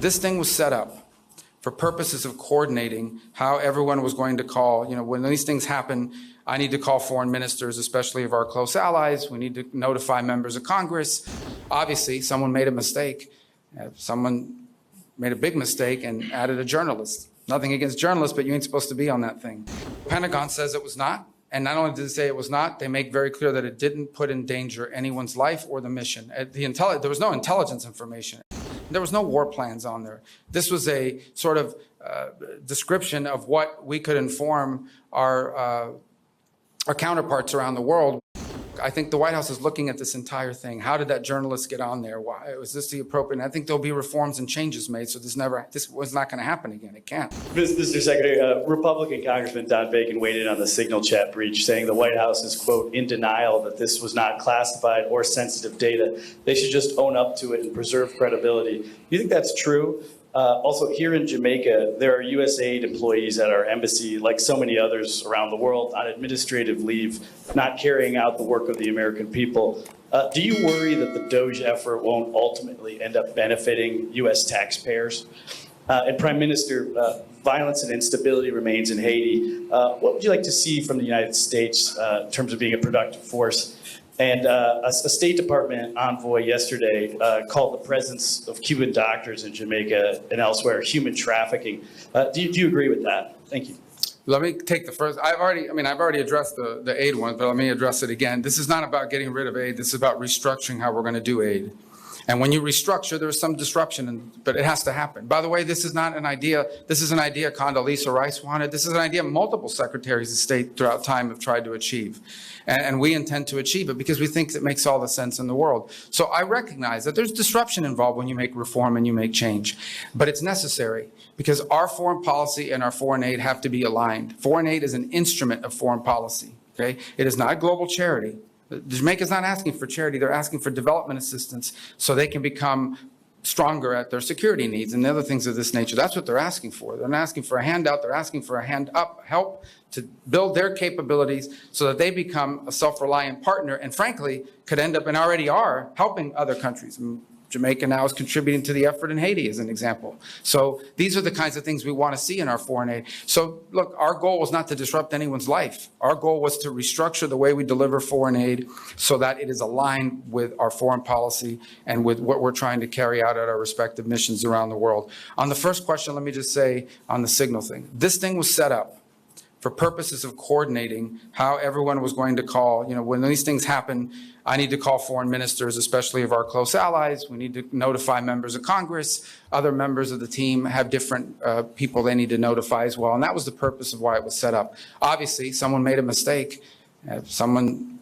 This thing was set up for purposes of coordinating how everyone was going to call. When these things happen, I need to call foreign ministers, especially of our close allies. We need to notify members of Congress. Obviously, someone made a mistake. Someone made a big mistake and added a journalist. Nothing against journalists, but you ain't supposed to be on that thing. The Pentagon says it was not. And not only did they say it was not, they make very clear that it didn't put in danger anyone's life or the mission. There was no intelligence information. There was no war plans on there. This was a sort of description of what we could inform our counterparts around the world. I think the White House is looking at this entire thing. How did that journalist get on there? Why was this the appropriate? And I think there'll be reforms and changes made. So this was not going to happen again. It can't. Mr. Secretary, Republican Congressman Don Bacon weighed in on the Signal chat breach, saying the White House is, quote, in denial that this was not classified or sensitive data. They should just own up to it and preserve credibility. Do you think that's true? Also, here in Jamaica, there are USAID employees at our embassy, like so many others around the world, on administrative leave, not carrying out the work of the American people. Do you worry that the DOGE effort won't ultimately end up benefiting U.S. taxpayers? And Prime Minister, violence and instability remains in Haiti. What would you like to see from the United States in terms of being a productive force? And a State Department envoy yesterday called the presence of Cuban doctors in Jamaica and elsewhere human trafficking. Do you agree with that? Thank you. Let me take the first. I've already addressed the aid one, but let me address it again. This is not about getting rid of aid. This is about restructuring how we're going to do aid. And when you restructure, there's some disruption, but it has to happen. By the way, this is not an idea. This is an idea Condoleezza Rice wanted. This is an idea multiple secretaries of state throughout time have tried to achieve. And we intend to achieve it because we think it makes all the sense in the world. So I recognize that there's disruption involved when you make reform and you make change. But it's necessary because our foreign policy and our foreign aid have to be aligned. Foreign aid is an instrument of foreign policy. Okay? It is not global charity. Jamaica's not asking for charity. They're asking for development assistance so they can become stronger at their security needs and other things of this nature. That's what they're asking for. They're not asking for a handout. They're asking for a hand up, help to build their capabilities so that they become a self-reliant partner and, frankly, could end up and already are helping other countries. Jamaica now is contributing to the effort in Haiti as an example. So these are the kinds of things we want to see in our foreign aid. So look, our goal was not to disrupt anyone's life. Our goal was to restructure the way we deliver foreign aid so that it is aligned with our foreign policy and with what we're trying to carry out at our respective missions around the world. On the first question, let me just say on the Signal thing, this thing was set up for purposes of coordinating how everyone was going to call. When these things happen, I need to call foreign ministers, especially of our close allies. We need to notify members of Congress. Other members of the team have different people they need to notify as well. And that was the purpose of why it was set up. Obviously, someone made a mistake. Someone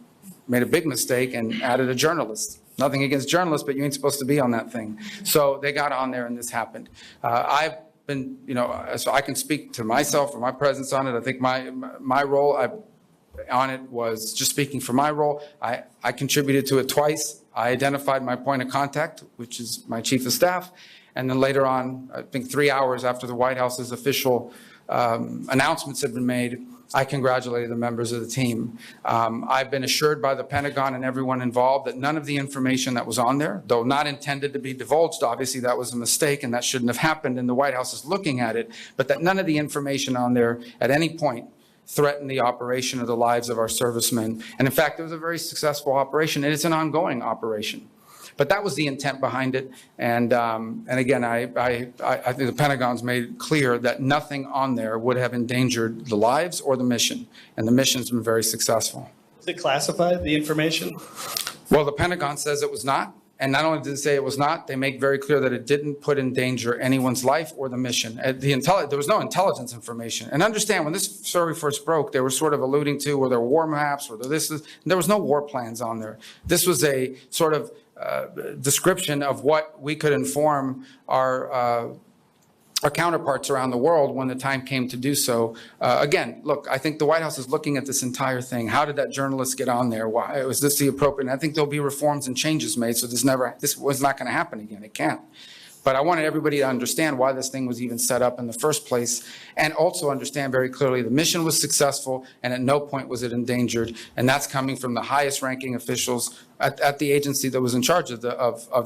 made a big mistake and added a journalist. Nothing against journalists, but you ain't supposed to be on that thing. So they got on there and this happened. I've been, so I can speak to myself or my presence on it. I think my role on it was just speaking for my role. I contributed to it twice. I identified my point of contact, which is my chief of staff. And then later on, I think 3 hours after the White House's official announcements had been made, I congratulated the members of the team. I've been assured by the Pentagon and everyone involved that none of the information that was on there, though not intended to be divulged, obviously that was a mistake and that shouldn't have happened and the White House is looking at it, but that none of the information on there at any point threatened the operation or the lives of our servicemen. And in fact, it was a very successful operation and it's an ongoing operation. But that was the intent behind it. And again, I think the Pentagon's made clear that nothing on there would have endangered the lives or the mission. And the mission's been very successful. Is it classified, the information? Well, the Pentagon says it was not. And not only did they say it was not, they make very clear that it didn't put in danger anyone's life or the mission. There was no intelligence information. And understand, when this story first broke, they were sort of alluding to, were there war maps, there was no war plans on there. This was a sort of description of what we could inform our counterparts around the world when the time came to do so. Again, look, I think the White House is looking at this entire thing. How did that journalist get on there? Why was this the appropriate? And I think there'll be reforms and changes made. So this was not going to happen again. It can't. But I wanted everybody to understand why this thing was even set up in the first place, and also understand very clearly the mission was successful and at no point was it endangered. And that's coming from the highest ranking officials at the agency that was in charge of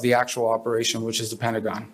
the actual operation, which is the Pentagon.